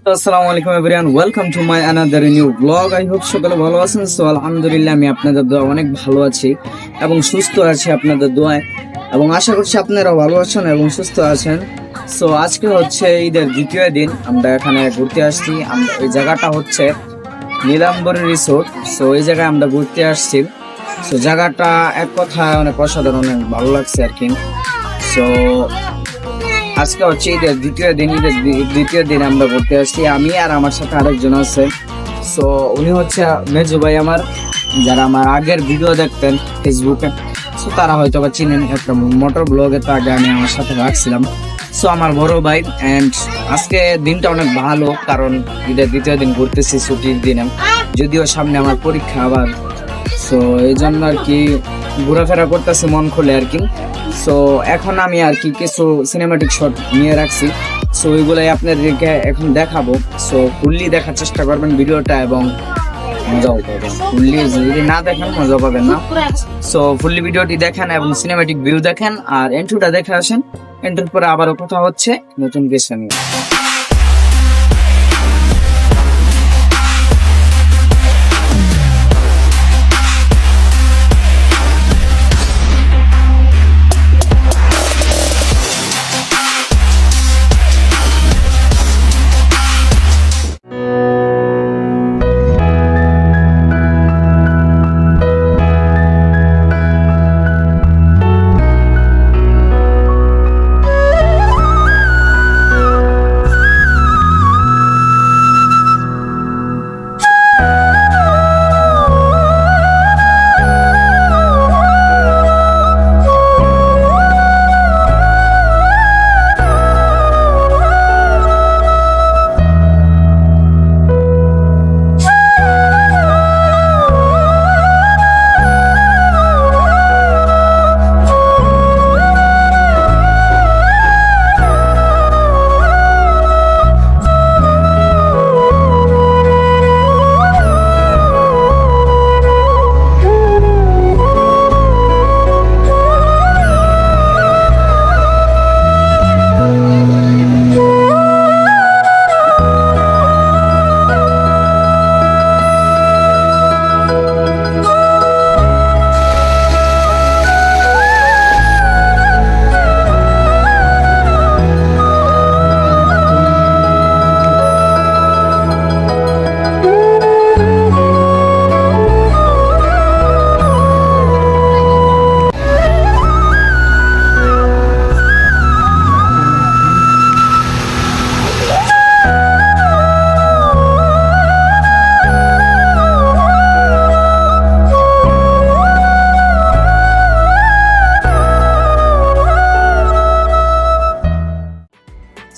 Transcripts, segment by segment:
আসসালামু আলাইকুম everyone, welcome to my another new blog. I hope সকলে ভালো আছেন। সো আলহামদুলিল্লাহ আমি আপনাদের দোয়া অনেক ভালো আছি এবং সুস্থ আছি আপনাদের দোয়ায়, এবং আশা করছি আপনারা ভালো আছেন এবং সুস্থ আছেন। সো আজকে হচ্ছে ঈদের দ্বিতীয় দিন, আমরা এখানে ঘুরতে আসছি। আমরা এই জায়গাটা হচ্ছে নীলাম্বরী রিসোর্ট। সো এই জায়গায় আমরা ঘুরতে আসছি। সো জায়গাটা এক কথায় অনেক অসাধারণ, অনেক ভালো লাগছে আর কি। সো আজকে হচ্ছে ঈদের দ্বিতীয় দিন আমরা ঘুরতে আসছি, আমি আর আমার সাথে আরেকজন আছে। সো উনি হচ্ছে মেজু ভাই আমার, যারা আমার আগের ভিডিও দেখতেন ফেসবুকে, সো তারা হয়তো বা চিনেন। একটা মোটর ব্লগে তো আগে আমি আমার সাথে রাখছিলাম। সো আমার বড় ভাই। অ্যান্ড আজকে দিনটা অনেক ভালো, কারণ ঈদের দ্বিতীয় দিন ঘুরতেছি ছুটির দিনে, যদিও সামনে আমার পরীক্ষা আবার। সো এই জন্য আর কি ঘোরাফেরা করতেছি মন খুলে আর কি। সো এখন আমি আর কি কিছু সিনেমাটিক শট নিয়ে রাখছি, সো ওইগুলাই আপনাদেরকে এখন দেখাবো। সো ফুললি দেখার চেষ্টা করবেন ভিডিওটা এবং মজাও পাবেন। ফুললি যদি না দেখেন মজা পাবেন না। সো ফুললি ভিডিওটি দেখেন এবং সিনেমাটিক ভিউ দেখেন, আর এন্ট্রোটা দেখে আসেন। এন্ট্রোর পরে আবারও কথা হচ্ছে নতুন কিছু নিয়ে।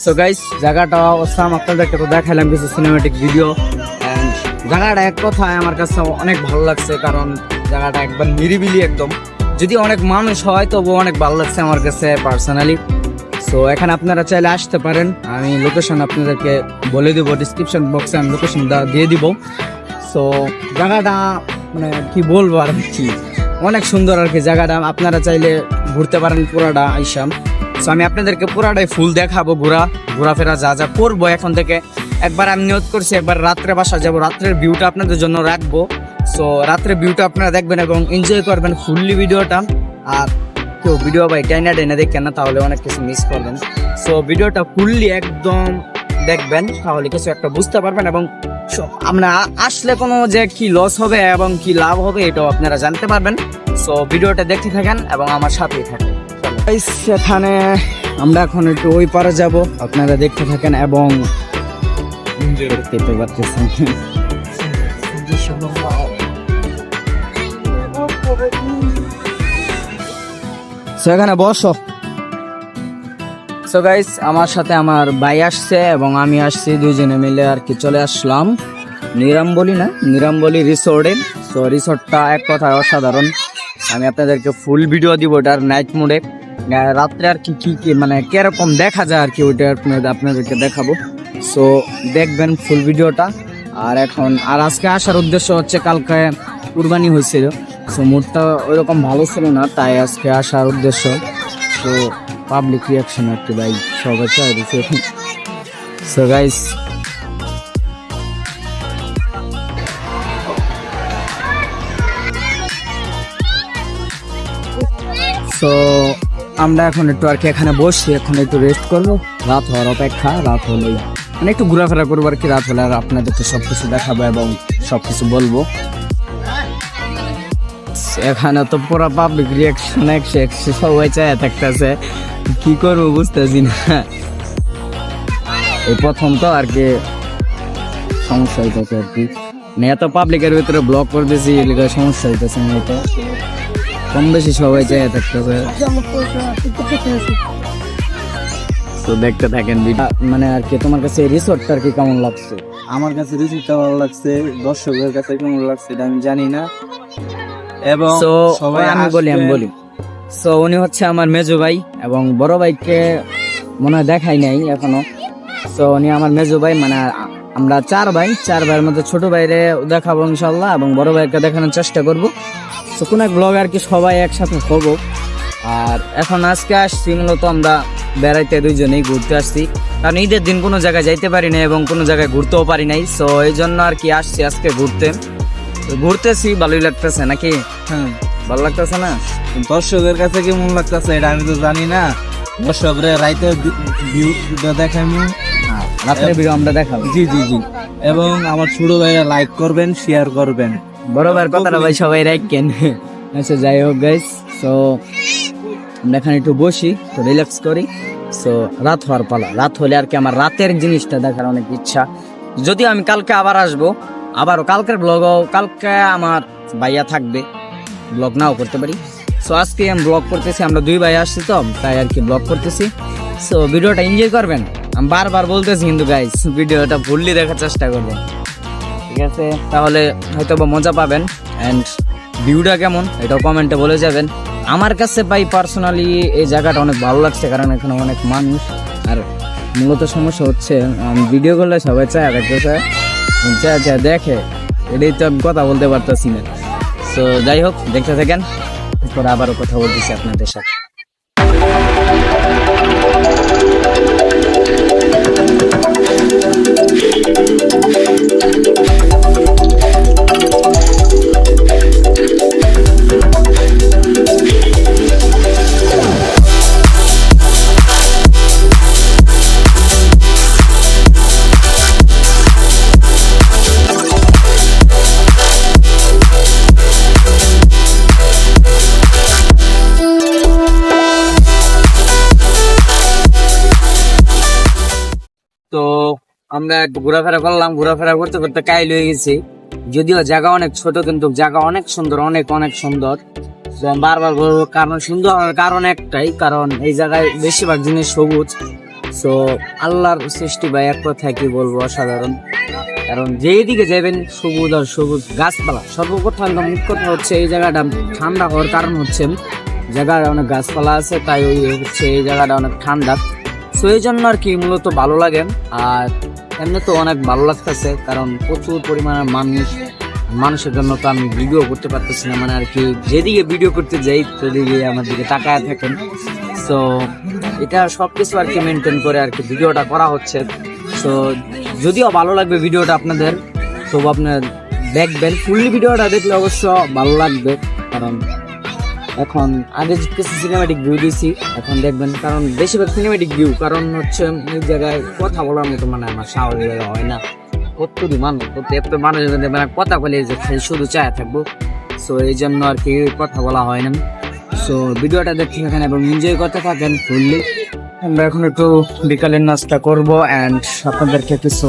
সো গাইস, জায়গাটা অসাম, আপনাদেরকে তো দেখালাম কিছু সিনেমাটিক ভিডিও। অ্যান্ড জায়গাটা এক কথায় আমার কাছে অনেক ভালো লাগছে, কারণ জায়গাটা একবার নিরিবিলি একদম। যদি অনেক মানুষ হয় তবুও অনেক ভালো লাগছে আমার কাছে পার্সোনালি। সো এখানে আপনারা চাইলে আসতে পারেন, আমি লোকেশন আপনাদেরকে বলে দিব, ডিসক্রিপশন বক্সে আমি লোকেশন দিয়ে দিব। সো জায়গাটা মানে কি বলবো আর কি, অনেক সুন্দর আর কি জায়গাটা। আপনারা চাইলে ঘুরতে পারেন পুরাটা আইসাম। সো আমি আপনাদেরকে পুরাটাই ফুল দেখাবো, ঘোরাফেরা যা যা করবো এখন থেকে। একবার আমি নিয়ত করছি একবার রাত্রে বাসা যাবো, রাত্রের ভিউটা আপনাদের জন্য রাখবো। সো রাত্রের ভিউটা আপনারা দেখবেন এবং এনজয় করবেন ফুললি ভিডিওটা। আর কেউ ভিডিও ভাই টাইনা দেখেন না, তাহলে অনেক কিছু মিস করবেন। সো ভিডিওটা ফুললি একদম দেখবেন, তাহলে কিছু একটা বুঝতে পারবেন, এবং আমরা আসলে কোনো যে কি লস হবে এবং কি লাভ হবে এটাও আপনারা জানতে পারবেন। সো ভিডিওটা দেখতে থাকেন এবং আমার সাথেই থাকেন। সেখানে আমরা এখন একটু ওই পারে যাব, আপনারা দেখতে থাকেন এবং দেখতে পাচ্ছেন। সেখানে বসো। সো গাইস, আমার সাথে আমার ভাই আসছে এবং আমি আসছি, দুইজনে মিলে আর কি চলে আসলাম নিরাম্বলী রিসোর্টে। সো রিসোর্টটা এক কথায় অসাধারণ। আমি আপনাদেরকে ফুল ভিডিও দিব ওটার নাইট মোডে, রাত্রে আর কি কি মানে কিরকম দেখা যায় আর কি, ওইটা আপনাদেরকে দেখাবো। সো দেখবেন ফুল ভিডিওটা। আর এখন আজকে আসার উদ্দেশ্য হচ্ছে, কালকে কুরবানি হয়েছিল, সো মুডটা ওইরকম ভালো ছিল না, তাই আজকে আসার উদ্দেশ্য। তো পাবলিক রিয়াকশন আর কি ভাই, সবাই চাই। সো গাইস, সো আমরা এখন একটু আর কি এখানে বসছি, এখন একটু রেস্ট করবো, রাত হওয়ার অপেক্ষা। রাত হলেই মানে একটু ঘোরাফেরা করবো আর কি, রাত হলে আর আপনাদেরকে সবকিছু দেখাবো এবং সবকিছু বলবো। এখানে তো পুরো পাবলিক রিয়াকশন একশো সবাই চায় থাকতেছে, কি করবো বুঝতেছি না। এই প্রথম তো আর কি সমস্যা হইতেছে আর কি, মানে এত পাবলিকের ভিতরে ব্লক করতেছি, এলাকায় সমস্যা হইতেছে না, এটা কম বেশি সবাই চায় থাকতেছে। তো দেখতে থাকেন মানে আর কি। তোমার কাছে রিসোর্টটা আর কি কেমন লাগছে? আমার কাছে রিসিপ্টটা ভালো লাগছে, দর্শকের কাছে কেমন লাগছে এটা আমি জানি না। এবং তো সবাই আমি বলি সো উনি হচ্ছে আমার মেজো ভাই, এবং বড় ভাইকে মনে হয় দেখাই নাই এখনো। সো উনি আমার মেজো ভাই, মানে আমরা চার ভাইয়ের মধ্যে ছোট ভাইরে দেখাবো ইনশাল্লাহ, এবং বড় ভাইকে দেখানোর চেষ্টা করবো। তো কোনো এক ব্লগ আর কি সবাই একসাথে হবো। আর এখন আজকে আসছি মূলত আমরা বেড়াইতে, দুইজনেই ঘুরতে আসছি, কারণ ঈদের দিন কোনো জায়গায় যাইতে পারি না এবং কোনো জায়গায় ঘুরতেও পারি নাই। সো এই জন্য আর কি আসছি আজকে ঘুরতে। ঘুরতেছি, ভালোই লাগতেছে নাকি? হ্যাঁ, ভালো লাগতেছে না? দর্শকের কাছে কেমন লাগতেছে এটা আমি তো জানি না। দর্শকরা রাইতে ভিউটা দেখামি, রাতের ভিডিও আমরা দেখাবো। জি জি জি। এবং আমার ছোট ভাইরা লাইক করবেন, শেয়ার করবেন। বড় ভাইয়ের কথাটা ভাই সবাই রাখেন। আচ্ছা যাই হোক গাইস, তো আমরা এখানে একটু বসি, তো রিল্যাক্স করি। সো রাত হওয়ার পালা, রাত হলে আর কি আমার রাতের জিনিসটা দেখার অনেক ইচ্ছা। যদিও আমি কালকে আবার আসবো, আবারও কালকের ব্লগও, কালকে আমার ভাইয়া থাকবে, ব্লগ নাও করতে পারি। সো আজকে আমি ব্লগ করতেছি, আমরা দুই ভাই আসছি তো তাই আর কি ব্লগ করতেছি। সো ভিডিওটা এনজয় করবেন, আমি বারবার বলতেছি কিন্তু গাইস ভিডিওটা ফুললি দেখার চেষ্টা করবেন, ঠিক আছে? তাহলে হয়তো বা মজা পাবেন। অ্যান্ড ভিউটা কেমন এটাও কমেন্টে বলে যাবেন। আমার কাছে ভাই পার্সোনালি এই জায়গাটা অনেক ভালো লাগছে, কারণ এখানে অনেক মানুষ। আর মূলত সমস্যা হচ্ছে ভিডিও করলে সবাই চায় দেখতেছে, দেখে, এটাই তো আমি কথা বলতে পারতেছি না। তো যাই হোক, দেখতে থাকেন, এরপর আবারও কথা বলতেছি আপনাদের সাথে। তো আমরা একটু ঘোরাফেরা করলাম, ঘোরাফেরা করতে করতে কাইল হয়ে গেছি। যদিও জায়গা অনেক ছোট, কিন্তু জায়গা অনেক সুন্দর, অনেক অনেক সুন্দর। তো আমি বারবার বলবো, কারণ সুন্দর হওয়ার কারণ একটাই, কারণ এই জায়গায় বেশিরভাগ জিনিস সবুজ। তো আল্লাহর সৃষ্টি বা এক কথায় কি বলবো, অসাধারণ। কারণ যেদিকে যাবেন সবুজ আর সবুজ গাছপালা। সর্বপ্রথম মুখ কথা হচ্ছে এই জায়গাটা ঠান্ডা হওয়ার কারণ হচ্ছে জায়গায় অনেক গাছপালা আছে, তাই ওই হচ্ছে এই জায়গাটা অনেক ঠান্ডা। তো এই জন্য আর কি মূলত ভালো লাগে। আর এমনি তো অনেক ভালো লাগতেছে, কারণ প্রচুর পরিমাণে মানুষের জন্য তো আমি ভিডিও করতে পারতেছি না, মানে আর কি যেদিকে ভিডিও করতে যাই সেদিকে আমার দিকে তাকায় থাকেন। তো এটা সবকিছু আর কি মেনটেন করে আর কি ভিডিওটা করা হচ্ছে। তো যদিও ভালো লাগবে ভিডিওটা আপনাদের, তবু আপনার দেখবেন, ফুললি ভিডিওটা দেখলে অবশ্য ভালো লাগবে। কারণ এখন আগে কিছু সিনেমেটিক ভিউ দিয়েছি, এখন দেখবেন, কারণ বেশিরভাগ সিনেমেটিক ভিউ, কারণ হচ্ছে এই জায়গায় কথা বলার মতো মানে আমার সাহস হয় না। প্রত্যেকটি মানুষ মানে কথা বলে যে শুধু চায় থাকবো। সো এই জন্য আর কি কথা বলা হয় না। সো ভিডিওটা দেখতে থাকেন এবং এনজয় করতে থাকেন ফুললি। আমরা এখন একটু বিকালের নাস্তা করবো, অ্যান্ড আপনাদেরকে কিছু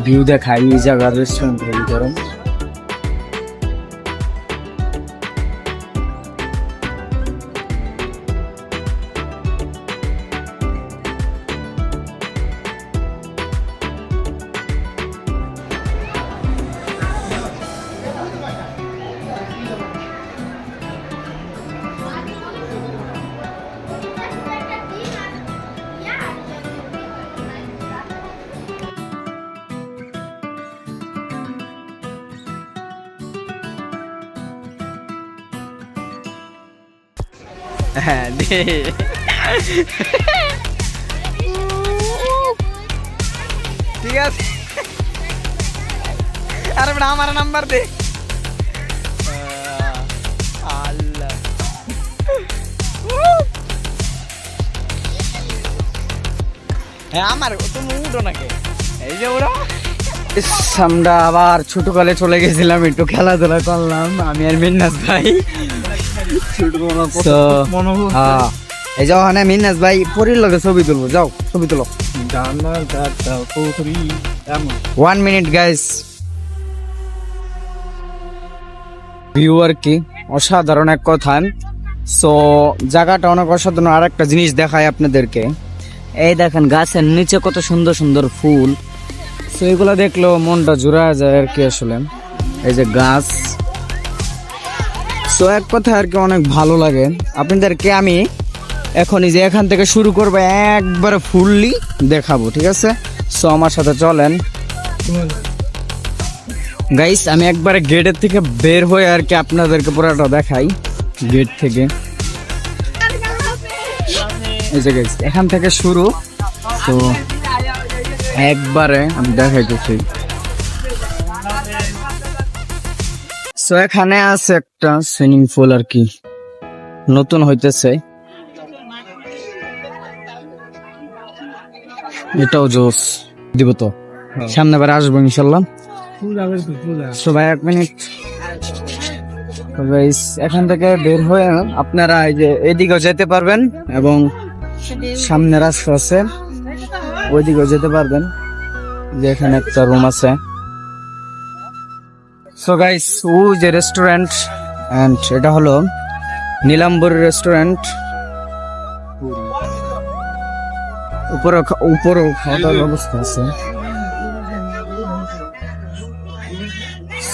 ভিউ দেখাই এই জায়গার রেস্টুরেন্টের ভিতরে। হ্যাঁ ঠিক আছে, আরে বেটা আমার নাম্বার দে। আল্লাহ আমার তুমি উঠো নাকি এই যে ওরা ইস, আমরা আবার ছোটকালে চলে গেছিলাম, একটু খেলাধুলা করলাম আমি আর মিন্নাস ভাই। So, এই যে ওখানে মিন্নাস ভাই পরির লগে ছবি তুলবো, যাও ছবি তুলো। 1 মিনিট গাইস। ভিউ আর কি অসাধারণ এক কথা। সো জায়গাটা অনেক অসাধারণ। আর একটা জিনিস দেখাই আপনাদেরকে, এই দেখেন গাছের নিচে কত সুন্দর সুন্দর ফুল। তো এগুলো দেখলেও মনটা জুড়া যায় আর কি আসলে। এই যে গাছ, সো এক কথা আর কি অনেক ভালো লাগে। আপনাদেরকে আমি এখন এই যে এখান থেকে শুরু করবো, একবারে ফুললি দেখাবো, ঠিক আছে? সো আমার সাথে চলেন গাইস। আমি একবারে গেটের থেকে বের হয়ে আর কি আপনাদেরকে পুরোটা দেখাই গেট থেকে। এই যে গাইস এখান থেকে শুরু, তো একবারে আমি দেখাইতেছি। সো এখানে আছে একটা সুইমিং পুল আর কি, নতুন হইতেছে। এটাও জোস দিব তো, সামনে বার আসবো ইনশাল্লাহ। সবাই 1 মিনিট। এখান থেকে বের হয়ে আপনারা এই যে এদিকেও যেতে পারবেন এবং সামনে রাস্তা আছে, ওইদিকেও যেতে পারবেন। যে এখানে একটা রুম আছে। সো গাইস ও যে রেস্টুরেন্ট, এন্ড এটা হলো নীলাম্বর রেস্টুরেন্ট। উপরে খাওয়া দাওয়ার ব্যবস্থা আছে।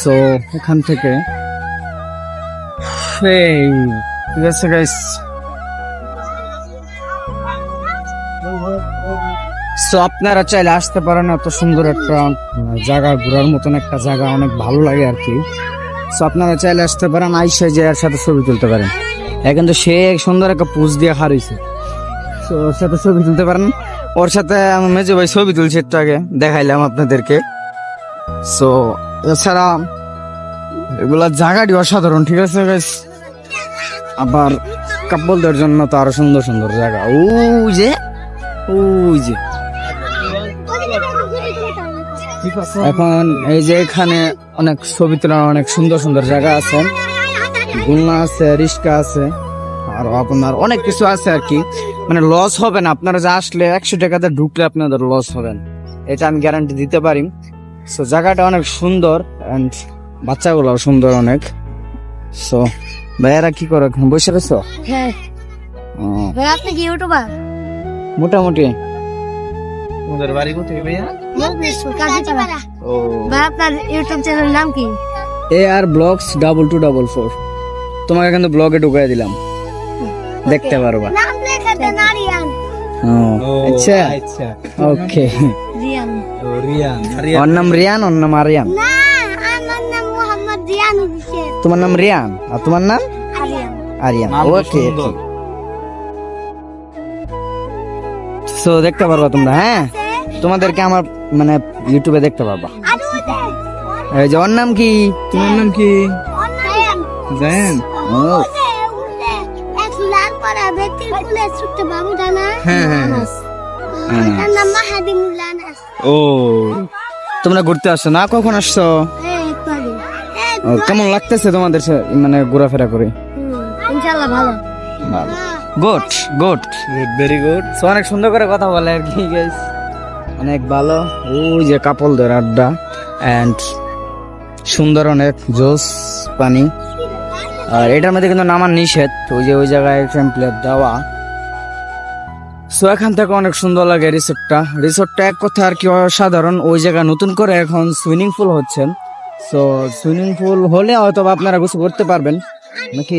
সো এখান থেকে ঠিক আছে গাইস। সো আপনারা চাইলে আসতে পারেন, এত সুন্দর একটা জায়গা, ঘোরার মতন একটা জায়গা, অনেক ভালো লাগে আর কি। সো আপনারা চাইলে আসতে পারেন, আইসা যে এর সাথে ছবি তুলতে পারেন। কিন্তু সে সুন্দর একটা পোজ দিয়ে হারিয়েছে, সো ওর সাথে ছবি তুলতে পারেন। ওর সাথে আমি মেজো ভাই ছবি তুলছি, একটু আগে দেখাইলাম আপনাদেরকে। সো এছাড়া এগুলা জায়গাটি অসাধারণ, ঠিক আছে গাইস। আবার কাপলদের জন্য তো আরো সুন্দর সুন্দর জায়গা। ওই যে এখন এই যে এখানে অনেক ছবি তোলার অনেক সুন্দর সুন্দর জায়গা আছে, গুলনা আছে, রিস্কা আছে, আর আপনার অনেক কিছু আছে আর কি। মানে লস হবে না, আপনারা যা আসলে 100 টাকাতে ঢুকলে আপনাদের লস হবে না, এটা আমি গ্যারান্টি দিতে পারি। সো জায়গাটা অনেক সুন্দর, এন্ড বাচ্চাগুলোও সুন্দর অনেক। সো ভাইয়ারা কি করে এখন বসে রয়েছো? হ্যাঁ ভাই, আপনি কি ইউটিউবার? মোটামুটি। তোমাদের বাড়ি কোথায় ভাইয়া? কাজীপাড়া। ও ভাই আপনার ইউটিউব চ্যানেলের নাম কি? AR Vlogs 2244। তোমাকে কিন্তু ব্লগে ঢুকাই দিলাম, দেখতে পারবা। নাম লেখা দেন আরিয়ান। আচ্ছা আচ্ছা ওকে। রিয়ান। ও রিয়ান ওর নাম রিয়ান, ওর নাম আরিয়ান। না, আমার নাম মোহাম্মদ রিয়ান হোসেন। তোমার নাম রিয়ান আর তোমার নাম আরিয়ান। আরিয়ান। নাম তো ওকে, সুন্দর। সো দেখতে পারবা তোমরা। হ্যাঁ, তোমাদেরকে আমার মানে ইউটিউবে দেখতে পারবা। আর ওতে এই যে ওর নাম কি? তোমার নাম কি? রায়ান। জানেন? ও ওতে এক লাল পরা ব্যক্তির ফুলে ছোট্ট বাবু জানা। হ্যাঁ হ্যাঁ তার নাম মাহাদিমুল্লাহ আনাস। ও তোমরা ঘুরতে আসছো না? কখন আসছো? একবারে। ও, কেমন লাগতেছে তোমাদের মানে ঘোরাফেরা করে? ইনশাআল্লাহ ভালো। Good good. Very good. So অনেক সুন্দর করে কথা বলে আর কি গাইস, অনেক ভালো। ওই যে কাপলদের আড্ডা, এন্ড সুন্দর অনেক জোস পানি। আর এটার মধ্যে কিন্তু নামার নিষেধ, ওই যে ওই জায়গায় টেমপ্লেট দেওয়া। সো এখান থেকে অনেক সুন্দর লাগে রিসোর্টটা এক কথা আর কি অসাধারণ। ওই জায়গায় নতুন করে এখন সুইমিং পুল হচ্ছে। সো সুইমিং পুল হলে হয়তো আপনারা কিছু করতে পারবেন নাকি?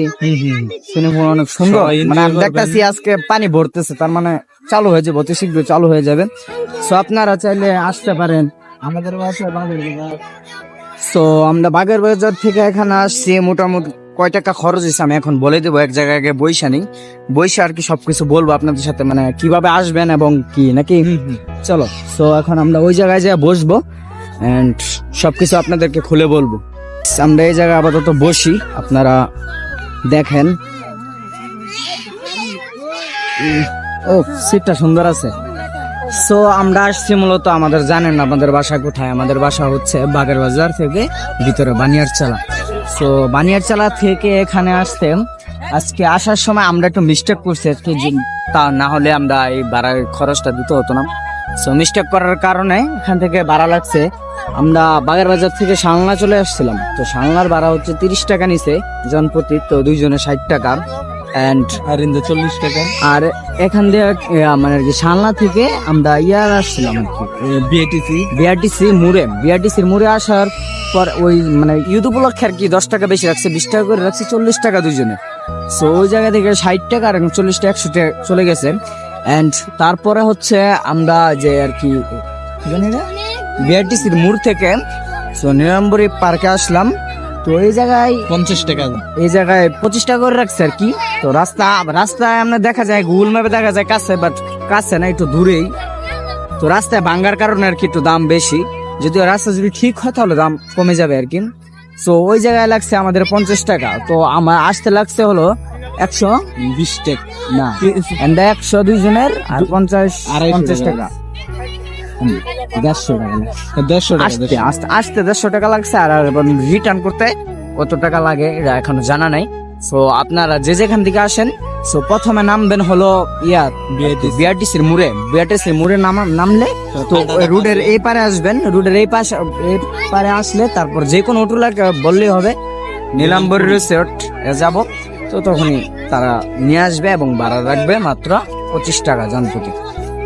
সুইমিং পুল অনেক সুন্দর, সবাই enjoy মানে আমি করবেন। দেখতেছি আজকে পানি ভরতেছে, তার মানে চালু হয়ে যাবে, অতি শীঘ্র চালু হয়ে যাবে। সো আপনারা চাইলে আসতে পারেন। আমাদের বাসা বাগের সো আমরা বাগের বাজার থেকে এখানে আসছি। মোটামুটি কয় টাকা খরচ হয়েছে আমি এখন বলে দেবো, এক জায়গায় গিয়ে বইসা নেই, বইসা আর কি সবকিছু বলবো আপনাদের সাথে, মানে কিভাবে আসবেন এবং কি নাকি। চলো, সো এখন আমরা ওই জায়গায় যেয়ে বসবো এন্ড সবকিছু আপনাদেরকে খুলে বলবো। আমরা এই জায়গায় আপাতত বসি, আপনারা দেখেন। ও সিটটা সুন্দর আছে। সো আমরা আসছি মূলত, আমাদের জানেন আমাদের বাসা কোথায়, আমাদের বাসা হচ্ছে বাগের বাজার থেকে ভিতরে বানিয়ারচালা। সো বানিয়ারচালা থেকে এখানে আসতে আজকে আসার সময় আমরা একটু মিস্টেক করছি আজকে, তা না হলে আমরা এই ভাড়ার খরচটা দিতে হতো না। সো মিস্টেক করার কারণে এখান থেকে ভাড়া লাগছে। আমরা বাগের বাজার থেকে শালনা চলে আসছিলাম, তো শালনার ভাড়া হচ্ছে 30 টাকা নিছে জনপ্রতি, তো দুইজনে 60 টাকা। অ্যান্ড আর ইন্দু 40 টাকা। আর এখান দিয়ে মানে আর কি শালনা থেকে আমরা ইয়ার আসছিলাম আর কি বিআরটিসির মোড়ে আসার পর ওই মানে ইউটিউব উপলক্ষে আর কি 10 টাকা বেশি রাখছে, 20 টাকা করে রাখছে, 40 টাকা দুইজনে। সো ওই জায়গা থেকে 60 টাকা আর 40 টাকা 100 টাকা চলে গেছে। অ্যান্ড তারপরে হচ্ছে আমরা যে আর কি বিআরটিসির মোড় থেকে সো নিরাম্বরী পার্কে আসলাম। তো এই জায়গায় 50 টাকা। এই জায়গায় 25 টাকা করে রাখছে আর কি। তো রাস্তায় আমরা দেখা যায়, গুগল ম্যাপে দেখা যায় কাছে, বাট কাছে না, একটু দূরেই। তো রাস্তায় ভাঙ্গার কারণে আর কি একটু দাম বেশি, যদিও রাস্তা যদি ঠিক হয় তাহলে দাম কমে যাবে আর কি। সো ওই জায়গায় লাগছে আমাদের 50 টাকা, তো আমার আসতে লাগছে হলো 120 টাকা না, 100 দুইজনের আর 50 টাকা, 150 টাকা না, 150 টাকা আসতে 150 টাকা লাগছে। আর রিটার্ন করতে কত টাকা লাগে এটা এখনো জানা নাই। সো আপনারা যে যেখান থেকে আসেন, সো প্রথমে নামবেন হলো বিআরটিসির মোড়ে নামলে তো রোডের এই পারে আসবেন, রোডের এই পারে আসলে তারপর যে কোনো অটো বললেই হবে নীলাম্বরী রিসোর্ট যাব। তো তখনই তারা নিয়ে আসবে এবং ভাড়া রাখবে মাত্র 25 টাকা জনপ্রতি।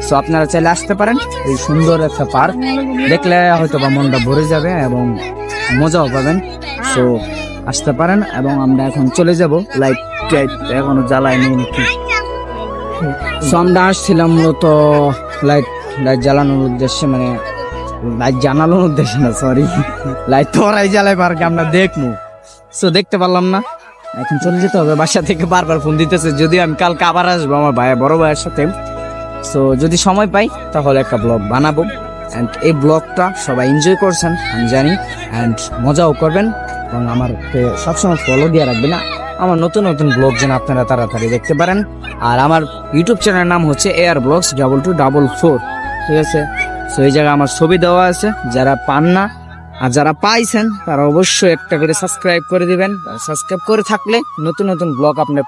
সো আপনারা চাইলে আসতে পারেন, এই সুন্দর একটা পার্ক দেখলে হয়তো বা মনটা ভরে যাবে এবং মজাও পাবেন। সো আসতে পারেন। এবং আমরা এখন চলে যাব, লাইট এখনো জ্বালাই নেই নাকি। সো আমরা আসছিলাম মূলত লাইট জ্বালানোর উদ্দেশ্যে, মানে লাইট জানানোর উদ্দেশ্যে না, সরি, লাইট তো ওরাই জ্বালাই পার্কে, আমরা দেখবো। সো দেখতে পারলাম না, এখন চলে যেতে হবে। বাসা থেকে বারবার ফোন দিতেছে, যদি আমি কালকে আবার আসবো আমার বড় ভাইয়ের সাথে। সো যদি সময় পাই তাহলে একটা ব্লগ বানাবো। অ্যান্ড এই ব্লগটা সবাই এনজয় করছেন আমি জানি, অ্যান্ড মজাও করবেন এবং আমারকে সবসময় ফলো দিয়ে রাখবেন, আমার নতুন নতুন ব্লগ যেন আপনারা তাড়াতাড়ি দেখতে পারেন। আর আমার ইউটিউব চ্যানেলের নাম হচ্ছে AR Vlogs 2244, ঠিক আছে। সো এই জায়গায় আমার ছবি দেওয়া আছে, যারা পান না আর যারা পাইছেন তারা অবশ্যই একটা করে সাবস্ক্রাইব করে দিবেন। সাবস্ক্রাইব করে থাকলে নতুন নতুন ব্লগ আপনি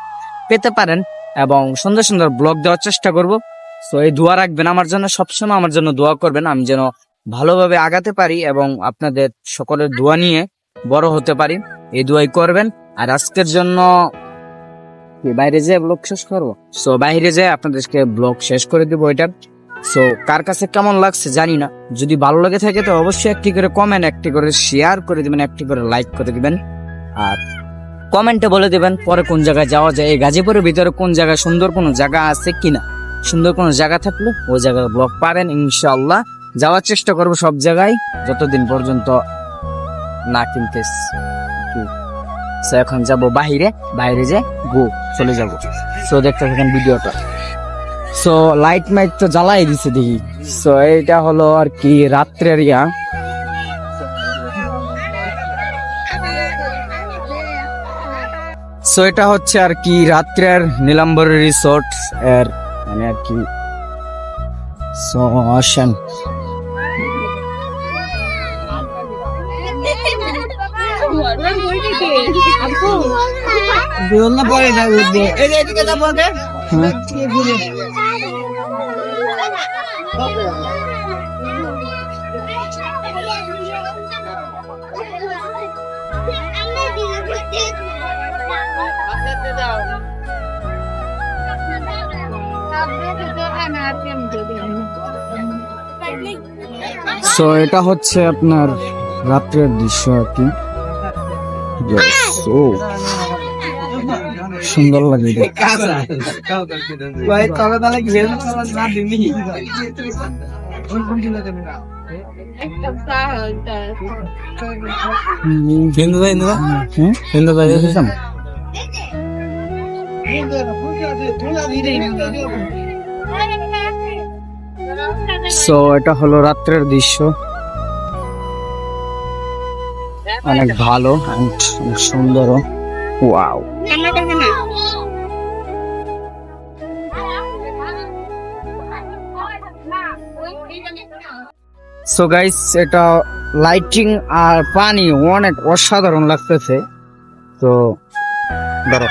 পেতে পারেন এবং সুন্দর সুন্দর ব্লগ দেওয়ার চেষ্টা করব। সো এই দোয়া রাখবেন আমার জন্য, সবসময় আমার জন্য দোয়া করবেন, আমি যেন ভালোভাবে আগাতে পারি এবং আপনাদের সকলের দোয়া নিয়ে বড় হতে পারি, এই দোয়াই করবেন। আর আজকের জন্য বাইরে যেয়ে ব্লগ শেষ করবো। সো বাইরে যেয়ে আপনাদেরকে ব্লগ শেষ করে দিব এটা। সো কার কাছে কেমন লাগছে জানি না, যদি ভালো লাগে থাকে তো অবশ্যই একটি করে কমেন্ট, একটি করে শেয়ার করে দিবেন, একটি করে লাইক করে দিবেন। আর কমেন্টে বলে দিবেন পরে কোন জায়গায় যাওয়া যায়, এই গাজীপুরের ভিতরে কোন জায়গায় সুন্দর কোনো জায়গা আছে কিনা। সুন্দর কোনো জায়গা থাকলে ওই জায়গায় ব্লগ পাবেন ইনশাআল্লাহ। যাওয়ার চেষ্টা করবো সব জায়গায় যতদিন পর্যন্ত না কিনতে। সো এখন যাব বাইরে যে চলে যাব। সো দেখতে থাকেন ভিডিওটা। সো লাইট মাইট তো জ্বালাই দিছে দেখি। সো এটা হলো আর কি রাত্রের ইয়া। সো এটা হচ্ছে আর কি রাত্রের নীলাম্বরী রিসোর্ট এর মানে আর কি। সো আসেন। সো এটা হচ্ছে আপনার রাত্রের দৃশ্য আর কি। সুন্দর লাগে সো এটা হলো রাত্রের দৃশ্য, অনেক ভালো অনেক সুন্দর। ওয়াও। সো গাইস, এটা লাইটিং আর পানি অনেক অসাধারণ লাগতেছে। তো ধরো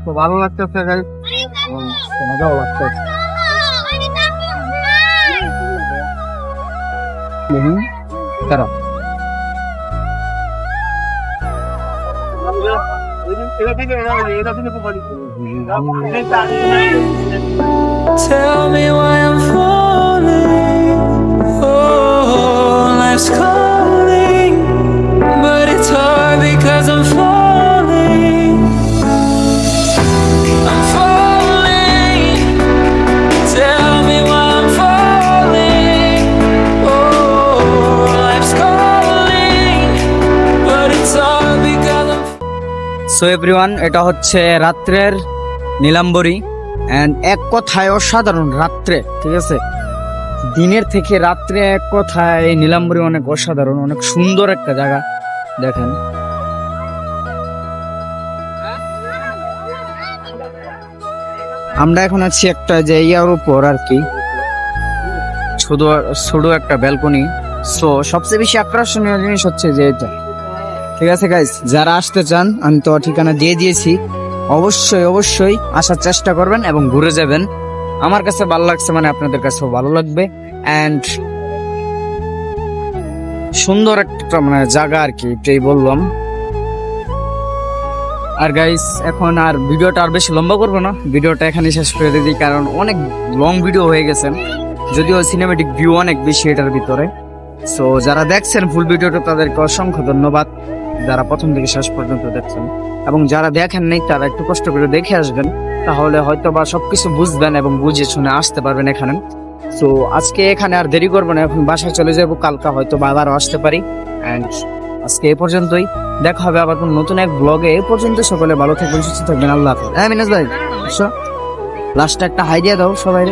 তো ভালো লাগতেছে গাইস, মজাও লাগতেছে। তারা Tell me why I'm falling. Oh, life's calling, but it's hard because I'm falling. I'm falling. Tell me why I'm falling. Oh, life's calling, but it's hard because I'm so everyone, এটা হচ্ছে রাত্রের Nilambari and এক কথায় অসাধারণ রাত্রে, ঠিক আছে? দিনের থেকে রাত্রে এক কথায় এই নীলাম্বরী অনেক অসাধারণ, অনেক সুন্দর একটা জায়গা। দেখেন আমরা এখন আছি একটা যে ইয়ার উপর আর কি, ছোট ছোট একটা ব্যালকনি। সো সবচেয়ে বেশি আকর্ষণীয় জিনিস হচ্ছে যে এটা, ঠিক আছে গাইস? যারা আসতে চান আমি তো ঠিকানা দিয়ে দিয়েছি, অবশ্যই অবশ্যই আসার চেষ্টা করবেন এবং ঘুরে যাবেন। আমার কাছে ভালো লাগছে, মানে আপনাদের কাছেও ভালো লাগবে। এন্ড সুন্দর একটা মানে জায়গা আর কি, এটাই বললাম। আর গাইস, এখন আর ভিডিওটা আর বেশি লম্বা করবো না, ভিডিওটা এখানে শেষ করে দিই, কারণ অনেক লং ভিডিও হয়ে গেছে, যদিও সিনেমেটিক ভিউ অনেক বেশি এটার ভিতরে। সো যারা দেখছেন ফুল ভিডিওটা তাদেরকে অসংখ্য ধন্যবাদ, যারা প্রথম থেকে শেষ পর্যন্ত দেখছেন। এবং যারা দেখেন নাই তারা একটু কষ্ট করে দেখে আসবেন, তাহলে হয়তো বা সবকিছু বুঝবেন এবং বুঝে শুনে আসতে পারবেন এখানে। সো আজকে এখানে আর দেরি করবো না, এখন বাসায় চলে যাবো, কালকা হয়তো বা আবারও আসতে পারি। অ্যান্ড আজকে এই পর্যন্তই, দেখা হবে আবার কোনো নতুন এক ব্লগে। এই পর্যন্ত সকলে ভালো থাকবেন, সুস্থ থাকবেন। আল্লাহ হাফেজ। হ্যাঁ মিনাজ ভাই, লাস্টে একটা হাই দিয়ে দাও সবাই।